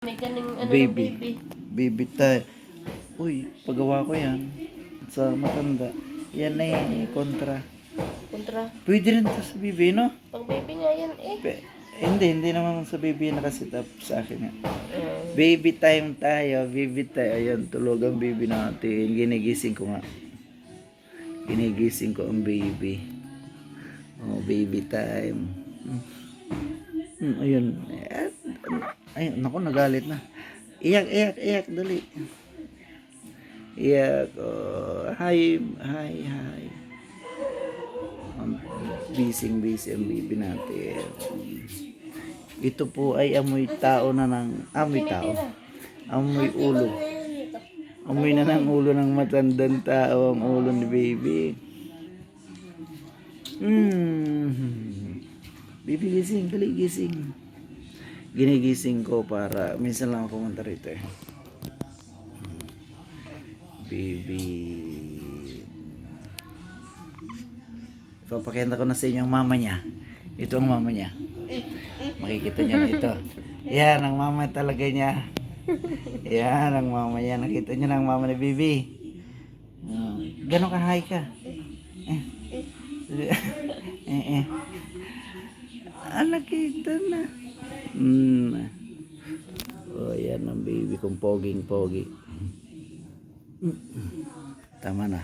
May kaning ano ng Baby. baby. Baby tayo. Uy, pagawa ko yan. Sa matanda. Yan na kontra. Kontra. Pwede rin to sa baby, no? Pang baby nga yan eh. Hindi naman sa baby nakasit up sa akin nga. Baby time tayo, baby tayo. Ayan, tulog ang baby natin. Ginigising ko nga. Ginigising ko ang baby. Oh, baby time. Ayun. Ayun, naku, nagalit na. Iyak, dali. Iyak, oh. Hi. Busy ang baby natin. Ito po ay amoy tao na ng amoy tao. Amoy ulo. Amoy na ng ulo ng matandang tao ang ulo ni baby. Baby gising, dali gising. Ginigising ko para minsan lang ako pumunta rito eh. Baby. Papakita ko na sa inyo ang mama niya. Ito ang mama niya. Makikita niyo na ito. Yan ang mama talaga niya. Yan ang mama niya. Nakita niyo na ang mama ni baby. Gano'n ka high ka? Nakita na. Oh, yan ang baby kong poging-pogi. Tama na.